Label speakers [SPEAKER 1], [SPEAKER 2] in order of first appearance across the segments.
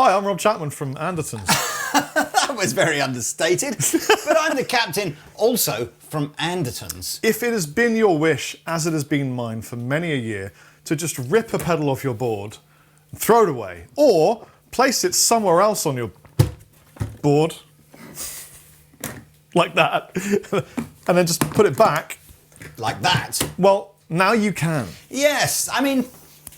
[SPEAKER 1] Hi, I'm Rob Chapman from Andertons.
[SPEAKER 2] That was very understated. But I'm the captain, also from Andertons.
[SPEAKER 1] If it has been your wish, as it has been mine for many a year, to just rip a pedal off your board, and throw it away, or place it somewhere else on your board, like that, and then just put it back.
[SPEAKER 2] Like that?
[SPEAKER 1] Well, now you can.
[SPEAKER 2] Yes, I mean,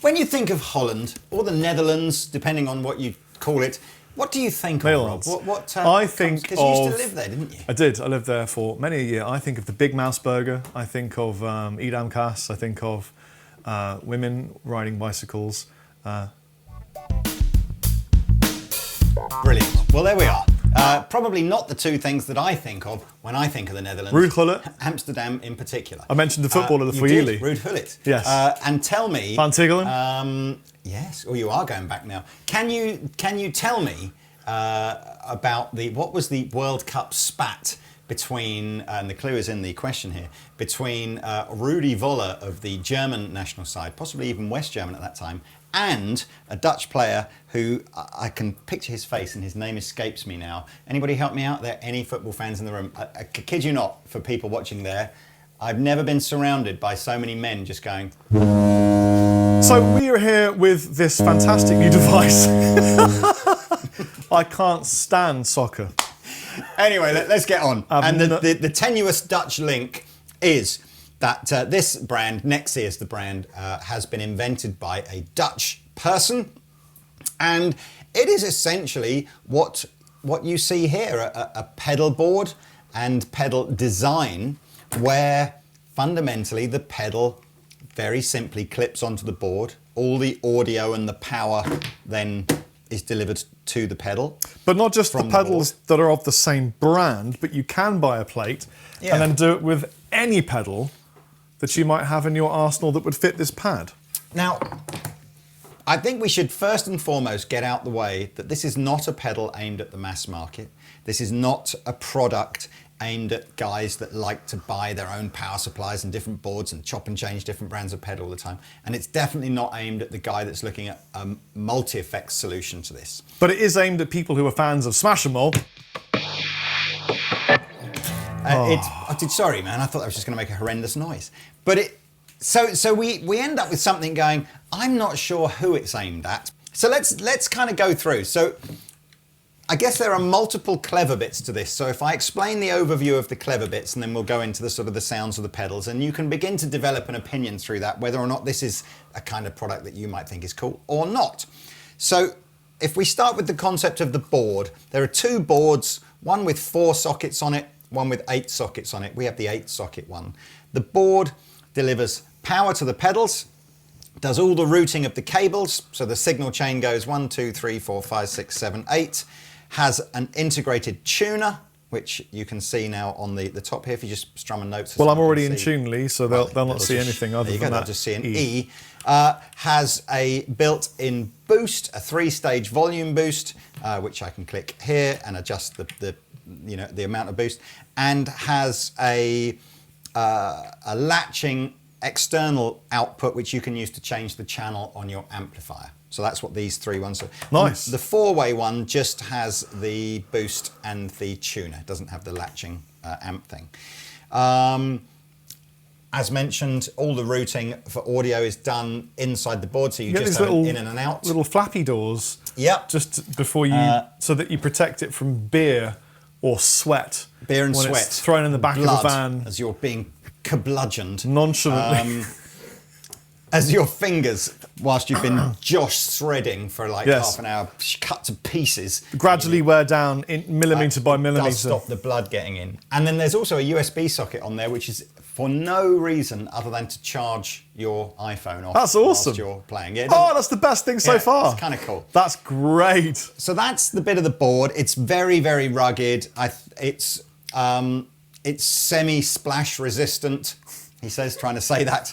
[SPEAKER 2] when you think of Holland, or the Netherlands, depending on what you call it, what do you think of, Rob?
[SPEAKER 1] I think
[SPEAKER 2] because you used to live there, didn't you?
[SPEAKER 1] I did. I lived there for many a year. I think of the Big Mouse Burger. I think of Edam Kaas. I think of women riding bicycles.
[SPEAKER 2] Brilliant. Well, there we are. Probably not the two things that I think of when I think of the Netherlands.
[SPEAKER 1] Ruud Gullit.
[SPEAKER 2] Amsterdam in particular.
[SPEAKER 1] I mentioned the footballer, the
[SPEAKER 2] You did,
[SPEAKER 1] Fuyili.
[SPEAKER 2] Ruud Gullit.
[SPEAKER 1] Yes.
[SPEAKER 2] And tell me...
[SPEAKER 1] Van Tichelen?
[SPEAKER 2] Yes. Oh, you are going back now. Can you tell me about what was the World Cup spat between, and the clue is in the question here, between Rudi Voller of the German national side, possibly even West German at that time, and a Dutch player who I can picture his face and his name escapes me now. Anybody help me out there? Any football fans in the room? I kid you not, for people watching there, I've never been surrounded by so many men just going...
[SPEAKER 1] So we are here with this fantastic new device. I can't stand soccer.
[SPEAKER 2] Anyway, let's get on. And the tenuous Dutch link is that this brand, Nexi is the brand, has been invented by a Dutch person. And it is essentially what you see here, a pedal board and pedal design, where fundamentally the pedal very simply clips onto the board. All the audio and the power then is delivered to the pedal.
[SPEAKER 1] But not just the pedals that are of the same brand, but you can buy a plate and then do it with any pedal that you might have in your arsenal that would fit this pad.
[SPEAKER 2] Now, I think we should first and foremost get out the way that this is not a pedal aimed at the mass market. This is not a product aimed at guys that like to buy their own power supplies and different boards and chop and change different brands of pedal all the time. And it's definitely not aimed at the guy that's looking at a multi-effects solution to this.
[SPEAKER 1] But it is aimed at people who are fans of Smash 'Em All.
[SPEAKER 2] Sorry, man, I thought I was just going to make a horrendous noise. But so we end up with something going, I'm not sure who it's aimed at. So let's kind of go through. So I guess there are multiple clever bits to this. So if I explain the overview of the clever bits, and then we'll go into the sort of the sounds of the pedals, and you can begin to develop an opinion through that, whether or not this is a kind of product that you might think is cool or not. So if we start with the concept of the board, there are two boards, one with 4 sockets on it, one with 8 sockets on it. We have the 8 socket one. The board delivers power to the pedals, does all the routing of the cables, so the signal chain goes 1, 2, 3, 4, 5, 6, 7, 8, has an integrated tuner, which you can see now on the top here if you just strum and notes.
[SPEAKER 1] Well, I'm already in tune, Lee, so they'll not see anything other than that.
[SPEAKER 2] They'll just see an E. Has a built-in boost, a 3-stage volume boost, which I can click here and adjust the amount of boost, and has a latching external output which you can use to change the channel on your amplifier. So that's what these 3 ones are.
[SPEAKER 1] Nice.
[SPEAKER 2] The 4-way one just has the boost and the tuner. It doesn't have the latching amp thing. As mentioned, all the routing for audio is done inside the board, so you just have it in and out.
[SPEAKER 1] Little flappy doors.
[SPEAKER 2] Yep.
[SPEAKER 1] Just before you, so that you protect it from beer or sweat.
[SPEAKER 2] Beer and
[SPEAKER 1] when
[SPEAKER 2] sweat.
[SPEAKER 1] It's thrown in the back of the van.
[SPEAKER 2] As you're being bludgeoned.
[SPEAKER 1] Nonchalantly.
[SPEAKER 2] As your fingers, whilst you've been Josh threading for like half an hour, cut to pieces.
[SPEAKER 1] Gradually wear down millimetre by millimetre.
[SPEAKER 2] Does stop the blood getting in. And then there's also a USB socket on there, which is for no reason other than to charge your iPhone off.
[SPEAKER 1] That's awesome.
[SPEAKER 2] Whilst you're playing. Yeah,
[SPEAKER 1] that's the best thing so far.
[SPEAKER 2] It's kind of cool.
[SPEAKER 1] That's great.
[SPEAKER 2] So that's the bit of the board. It's very, very rugged. It's semi-splash resistant, he says, trying to say that.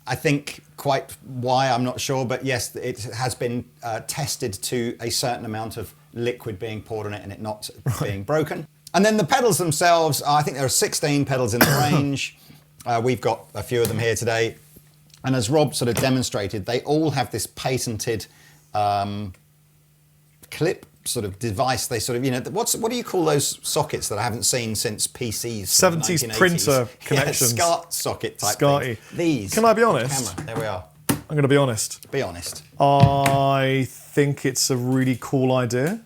[SPEAKER 2] I think quite why, I'm not sure, but yes, it has been tested to a certain amount of liquid being poured on it and it not being broken. And then the pedals themselves, I think there are 16 pedals in the range. We've got a few of them here today. And as Rob sort of demonstrated, they all have this patented clip sort of device. They sort of, you know, what do you call those sockets that I haven't seen since PCs?
[SPEAKER 1] 70s printer connections.
[SPEAKER 2] Yeah, SCART socket type
[SPEAKER 1] SCARty.
[SPEAKER 2] things. These.
[SPEAKER 1] Can I be honest?
[SPEAKER 2] Camera. There we are.
[SPEAKER 1] I'm going to be honest.
[SPEAKER 2] Be honest.
[SPEAKER 1] I think it's a really cool idea.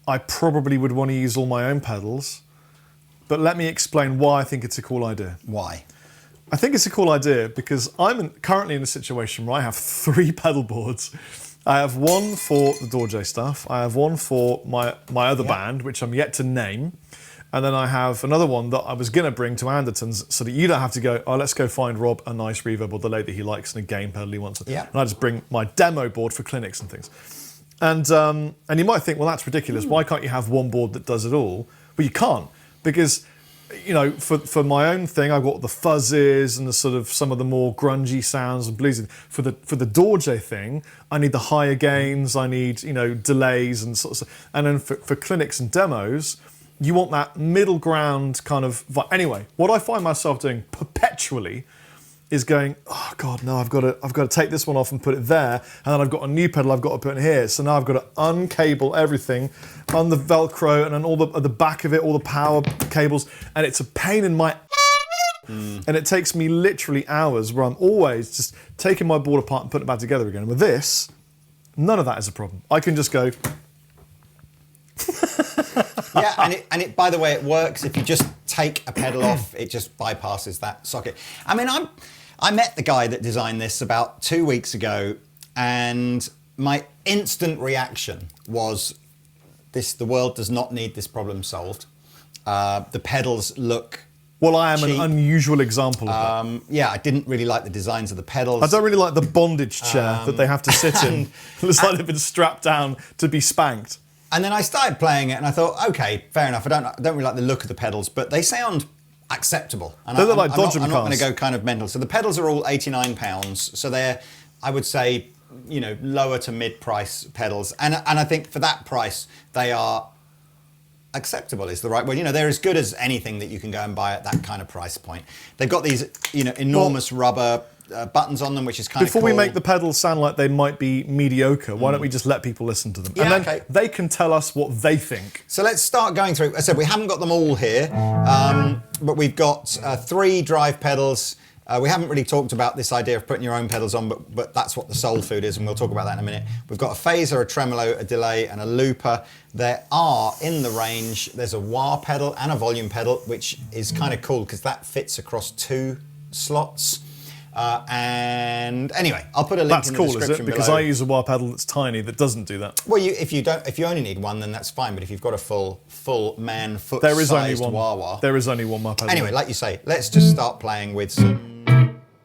[SPEAKER 1] I probably would want to use all my own pedals, but let me explain why I think it's a cool idea.
[SPEAKER 2] Why?
[SPEAKER 1] I think it's a cool idea because I'm currently in a situation where I have 3 pedal boards. I have one for the Dorje stuff, I have one for my other band, which I'm yet to name, and then I have another one that I was going to bring to Andertons so that you don't have to go, oh, let's go find Rob a nice reverb or delay that he likes and a gain pedal he wants.
[SPEAKER 2] Yeah.
[SPEAKER 1] And I just bring my demo board for clinics and things. And you might think, well, that's ridiculous. Why can't you have one board that does it all? Well, you can't, because, you know, for my own thing, I've got the fuzzes and the sort of some of the more grungy sounds and bluesy. For the Dorje thing, I need the higher gains. I need, you know, delays and sort of. And then for clinics and demos, you want that middle ground kind of. Anyway, what I find myself doing perpetually is going, oh God, no, I've got to take this one off and put it there, and then I've got a new pedal I've got to put in here. So now I've got to uncable everything on the Velcro and then all at the back of it, all the power cables, and it's a pain in my and it takes me literally hours where I'm always just taking my board apart and putting it back together again. And with this, none of that is a problem. I can just go.
[SPEAKER 2] Yeah, and it by the way, it works if you just take a pedal off, it just bypasses that socket. I mean, I met the guy that designed this about 2 weeks ago, and my instant reaction was, the world does not need this problem solved. The pedals look
[SPEAKER 1] Well, I am
[SPEAKER 2] cheap.
[SPEAKER 1] an unusual example of that.
[SPEAKER 2] Yeah, I didn't really like the designs of the pedals.
[SPEAKER 1] I don't really like the bondage chair that they have to sit in. It's like they've been strapped down to be spanked.
[SPEAKER 2] And then I started playing it, and I thought, okay, fair enough. I don't really like the look of the pedals, but they sound acceptable. And
[SPEAKER 1] They look like dodgem
[SPEAKER 2] I'm not going to
[SPEAKER 1] cars.
[SPEAKER 2] go kind of mental. So the pedals are all £89. So they're, I would say, you know, lower to mid-price pedals. And I think for that price, they are acceptable is the right word. You know, they're as good as anything that you can go and buy at that kind of price point. They've got these, you know, enormous rubber buttons on them, which is kind of cool.
[SPEAKER 1] Before we make the pedals sound like they might be mediocre, why don't we just let people listen to them?
[SPEAKER 2] Yeah,
[SPEAKER 1] and then they can tell us what they think.
[SPEAKER 2] So let's start going through. As I said, we haven't got them all here, but we've got 3 drive pedals. We haven't really talked about this idea of putting your own pedals on, but that's what the soul food is, and we'll talk about that in a minute. We've got a phaser, a tremolo, a delay, and a looper. There are, in the range, there's a wah pedal and a volume pedal, which is kind of cool because that fits across 2 slots. And anyway, I'll put a link
[SPEAKER 1] That's
[SPEAKER 2] in the
[SPEAKER 1] cool,
[SPEAKER 2] description
[SPEAKER 1] is it? Because
[SPEAKER 2] below.
[SPEAKER 1] I use a wah pedal that's tiny that doesn't do that.
[SPEAKER 2] Well, if you only need one, then that's fine. But if you've got a full man foot
[SPEAKER 1] There is only
[SPEAKER 2] sized
[SPEAKER 1] one.
[SPEAKER 2] wah-wah.
[SPEAKER 1] There is only one wah pedal.
[SPEAKER 2] Anyway, like you say, let's just start playing with some.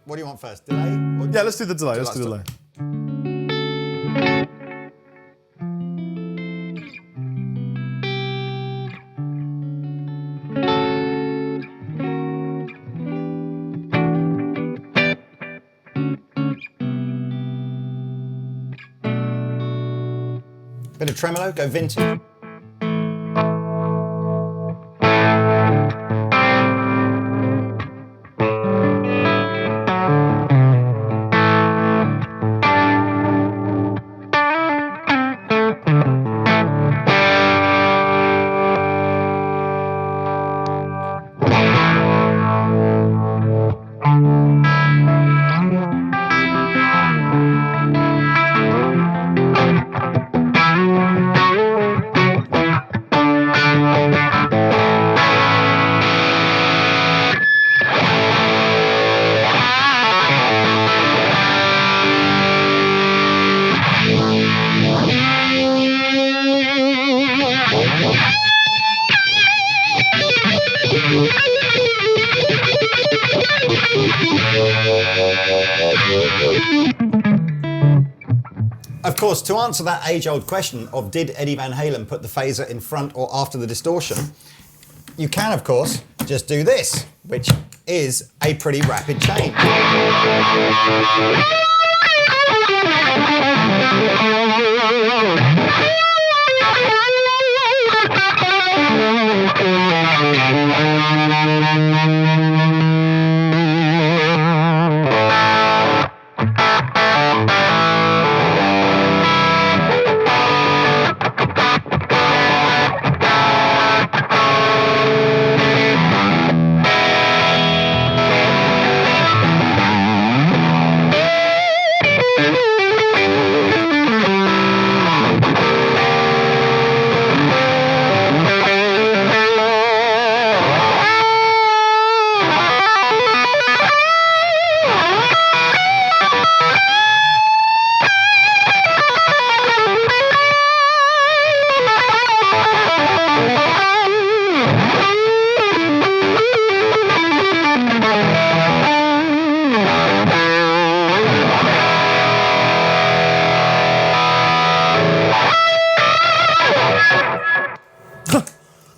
[SPEAKER 2] What do you want first? Delay?
[SPEAKER 1] Yeah, let's do the delay. Let's do the delay.
[SPEAKER 2] Bit of tremolo, go vintage. Of course, to answer that age-old question of did Eddie Van Halen put the phaser in front or after the distortion, you can, of course, just do this, which is a pretty rapid change.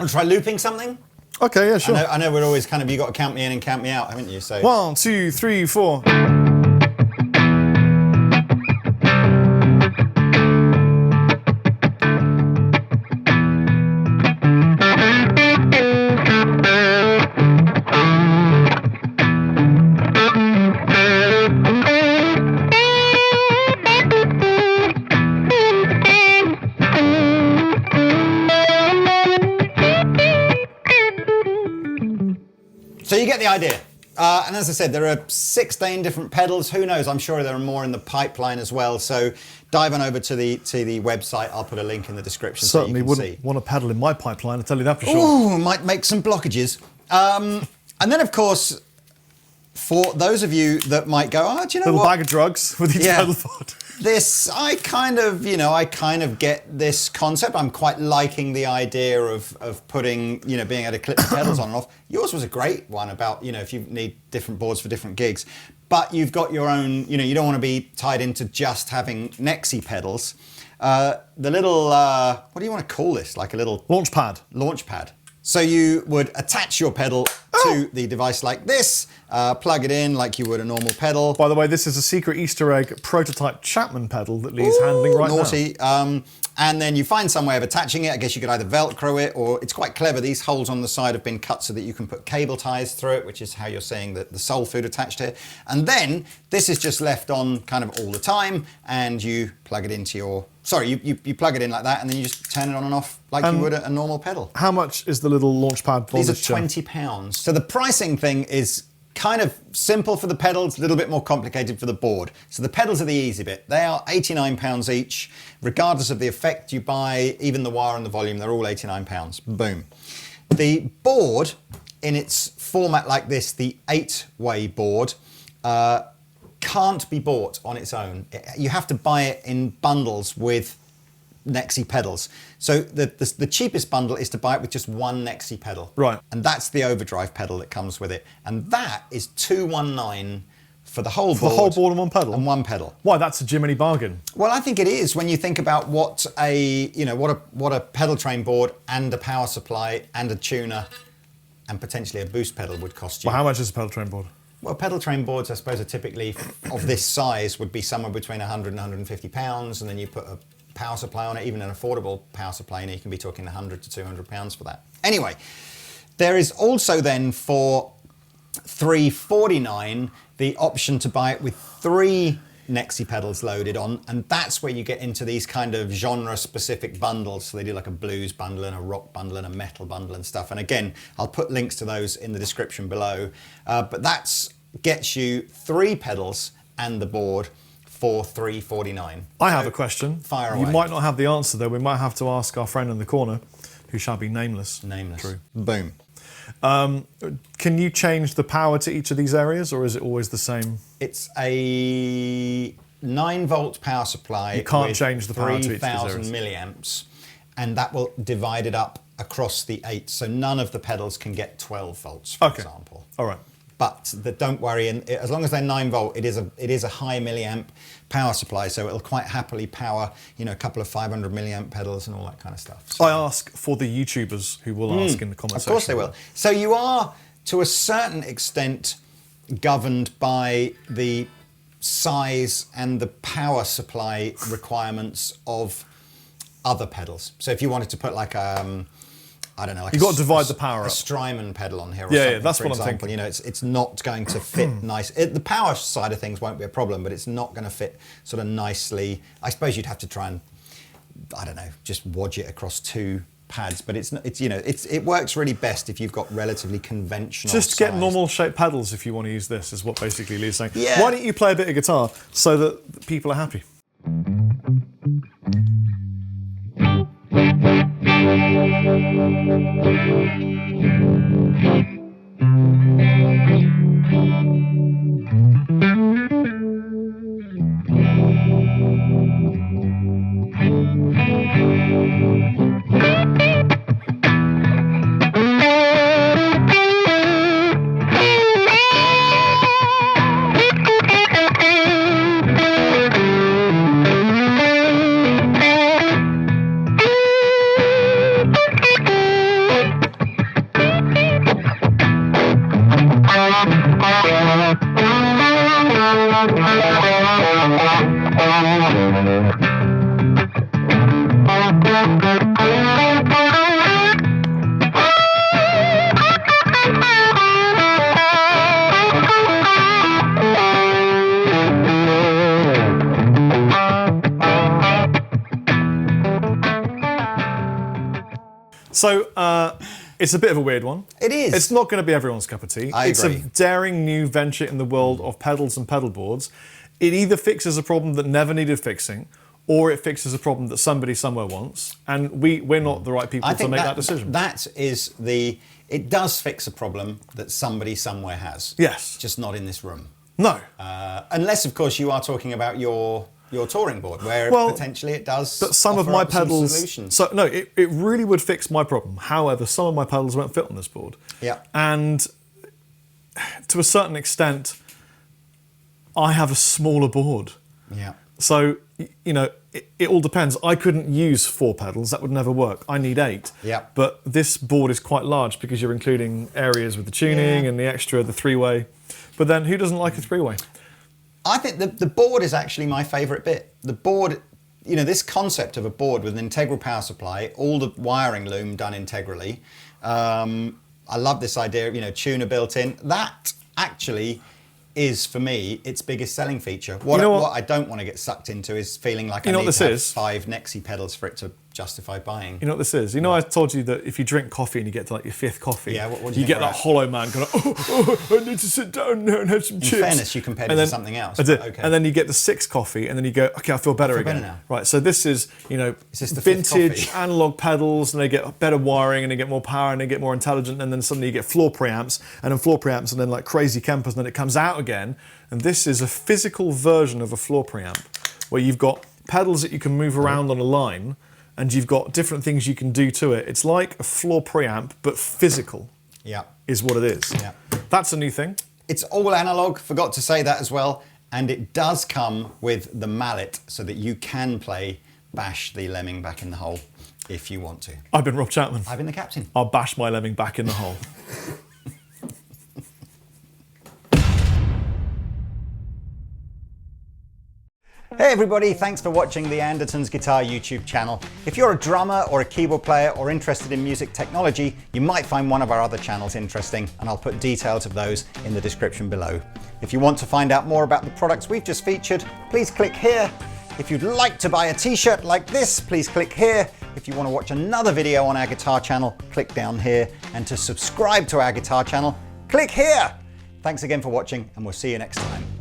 [SPEAKER 2] Want to try looping something?
[SPEAKER 1] Okay, yeah, sure.
[SPEAKER 2] I know we're always kind of, you got to count me in and count me out, haven't you? So
[SPEAKER 1] 1, 2, 3, 4.
[SPEAKER 2] So you get the idea. And as I said, there are 16 different pedals. Who knows? I'm sure there are more in the pipeline as well. So dive on over to the website. I'll put a link in the description
[SPEAKER 1] Certainly
[SPEAKER 2] so you can
[SPEAKER 1] wouldn't
[SPEAKER 2] see.
[SPEAKER 1] want to pedal in my pipeline, I'll tell you that for sure.
[SPEAKER 2] Ooh, might make some blockages. And then, of course, for those of you that might go, oh, do you know
[SPEAKER 1] Little
[SPEAKER 2] what?
[SPEAKER 1] bag of drugs with each
[SPEAKER 2] Yeah.
[SPEAKER 1] pedal board.
[SPEAKER 2] This, I kind of get this concept. I'm quite liking the idea of putting, being able to clip the pedals on and off. Yours was a great one about, if you need different boards for different gigs. But you've got your own, you don't want to be tied into just having Nexi pedals. The little, what do you want to call this? Like a little...
[SPEAKER 1] Launch pad.
[SPEAKER 2] Launch pad. So you would attach your pedal to the device like this, plug it in like you would a normal pedal.
[SPEAKER 1] By the way, this is a secret Easter egg prototype Chapman pedal that Lee's handling right
[SPEAKER 2] naughty.
[SPEAKER 1] now.
[SPEAKER 2] And then you find some way of attaching it. I guess you could either Velcro it, or it's quite clever. These holes on the side have been cut so that you can put cable ties through it, which is how you're seeing the soul food attached here. And then this is just left on kind of all the time, and you plug it into your... Sorry, you plug it in like that, and then you just turn it on and off like you would a normal pedal.
[SPEAKER 1] How much is the little launch pad?
[SPEAKER 2] These are £20. So the pricing thing is kind of simple for the pedals, a little bit more complicated for the board. So the pedals are the easy bit. They are £89 each, regardless of the effect you buy, even the wire and the volume, they're all £89. Boom. The board, in its format like this, the 8-way board, can't be bought on its own. You have to buy it in bundles with Nexi pedals. So the cheapest bundle is to buy it with just one Nexi pedal.
[SPEAKER 1] Right.
[SPEAKER 2] And that's the overdrive pedal that comes with it. And that is $219 for the whole board.
[SPEAKER 1] For the whole board and one pedal?
[SPEAKER 2] And one pedal.
[SPEAKER 1] Why, that's a Jiminy bargain.
[SPEAKER 2] Well, I think it is when you think about what a pedal train board and a power supply and a tuner and potentially a boost pedal would cost you.
[SPEAKER 1] Well, how much is a pedal train board?
[SPEAKER 2] Well, pedal train boards, I suppose, are typically of this size would be somewhere between 100 and 150 pounds, and then you put a power supply on it. Even an affordable power supply, you can be talking 100 to 200 pounds for that. Anyway, there is also then for $349 the option to buy it with 3 Nexi pedals loaded on, and that's where you get into these kind of genre-specific bundles. So they do like a blues bundle and a rock bundle and a metal bundle and stuff. And again, I'll put links to those in the description below. But that gets you 3 pedals and the board for $349.
[SPEAKER 1] I have a question.
[SPEAKER 2] Fire
[SPEAKER 1] You
[SPEAKER 2] away.
[SPEAKER 1] might not have the answer though. We might have to ask our friend in the corner, who shall be nameless.
[SPEAKER 2] Nameless.
[SPEAKER 1] True.
[SPEAKER 2] Boom.
[SPEAKER 1] Can you change the power to each of these areas, or is it always the same?
[SPEAKER 2] It's a 9-volt power supply.
[SPEAKER 1] You can't
[SPEAKER 2] with
[SPEAKER 1] change the power to each of these
[SPEAKER 2] 3,000
[SPEAKER 1] areas.
[SPEAKER 2] milliamps, and that will divide it up across the 8. So none of the pedals can get 12 volts, for example.
[SPEAKER 1] All right.
[SPEAKER 2] But don't worry, as long as they're 9-volt, it is a high milliamp power supply, so it'll quite happily power, a couple of 500 milliamp pedals and all that kind of stuff. So,
[SPEAKER 1] I ask for the YouTubers who will ask in the comments section.
[SPEAKER 2] of course they will. So you are, to a certain extent, governed by the size and the power supply requirements of other pedals. So if you wanted to put like I don't know, like
[SPEAKER 1] You've got to divide the power
[SPEAKER 2] a
[SPEAKER 1] up.
[SPEAKER 2] Strymon pedal on here or
[SPEAKER 1] Yeah,
[SPEAKER 2] something,
[SPEAKER 1] that's
[SPEAKER 2] for
[SPEAKER 1] what I'm
[SPEAKER 2] example.
[SPEAKER 1] thinking.
[SPEAKER 2] It's not going to fit nice. The power side of things won't be a problem, but it's not going to fit sort of nicely. I suppose you'd have to try and, I don't know, just wodge it across 2 pads, but it works really best if you've got relatively conventional
[SPEAKER 1] Just get
[SPEAKER 2] sized-
[SPEAKER 1] normal shaped pedals if you want to use this, is what basically Lee's saying.
[SPEAKER 2] Yeah.
[SPEAKER 1] Why don't you play a bit of guitar so that people are happy? So it's a bit of a weird one.
[SPEAKER 2] It is.
[SPEAKER 1] It's not going to be everyone's cup of tea. It's
[SPEAKER 2] agree.
[SPEAKER 1] a daring new venture in the world of pedals and pedal boards. It either fixes a problem that never needed fixing, or it fixes a problem that somebody somewhere wants, and we're not the right people to make that decision.
[SPEAKER 2] It does fix a problem that somebody somewhere has.
[SPEAKER 1] Yes.
[SPEAKER 2] Just not in this room.
[SPEAKER 1] No.
[SPEAKER 2] Unless, of course, you are talking about your touring board, where potentially it does.
[SPEAKER 1] But some of
[SPEAKER 2] offer
[SPEAKER 1] my
[SPEAKER 2] up some
[SPEAKER 1] pedals.
[SPEAKER 2] solutions.
[SPEAKER 1] So no, it really would fix my problem. However, some of my pedals won't fit on this board.
[SPEAKER 2] Yeah.
[SPEAKER 1] And to a certain extent, I have a smaller board.
[SPEAKER 2] Yeah.
[SPEAKER 1] So it all depends. I couldn't use 4 pedals; that would never work. I need 8.
[SPEAKER 2] Yeah.
[SPEAKER 1] But this board is quite large because you're including areas with the tuning and the 3-way. But then, who doesn't like a 3-way?
[SPEAKER 2] I think the board is actually my favourite bit. The board, this concept of a board with an integral power supply, all the wiring loom done integrally. I love this idea of, tuner built in. That actually is, for me, its biggest selling feature. What I don't want to get sucked into is feeling like I need to have 5 Nexi pedals for it to justify buying.
[SPEAKER 1] You know what this is? I told you that if you drink coffee and you get to like your 5th coffee,
[SPEAKER 2] what
[SPEAKER 1] you get that hollow man going, I need to sit down now and have some chips.
[SPEAKER 2] In fairness, you compared it to something else.
[SPEAKER 1] Okay. And then you get the 6th coffee and then you go, okay, I feel better again.
[SPEAKER 2] Better now.
[SPEAKER 1] Right, so this is,
[SPEAKER 2] Is this the
[SPEAKER 1] vintage analog pedals, and they get better wiring and they get more power and they get more intelligent, and then suddenly you get floor preamps, and then floor preamps, and then like crazy campers, and then it comes out again. And this is a physical version of a floor preamp where you've got pedals that you can move around on a line, and you've got different things you can do to it. It's like a floor preamp, but physical.
[SPEAKER 2] Yeah.
[SPEAKER 1] Is what it is.
[SPEAKER 2] Yeah.
[SPEAKER 1] That's a new thing.
[SPEAKER 2] It's all analog, forgot to say that as well. And it does come with the mallet so that you can bash the lemming back in the hole if you want to.
[SPEAKER 1] I've been Rob Chapman.
[SPEAKER 2] I've been the captain.
[SPEAKER 1] I'll bash my lemming back in the hole.
[SPEAKER 2] Hey everybody, thanks for watching the Andertons Guitar YouTube channel. If you're a drummer or a keyboard player or interested in music technology, you might find one of our other channels interesting, and I'll put details of those in the description below. If you want to find out more about the products we've just featured, please click here. If you'd like to buy a t-shirt like this, please click here. If you want to watch another video on our guitar channel, click down here. And to subscribe to our guitar channel, click here. Thanks again for watching, and we'll see you next time.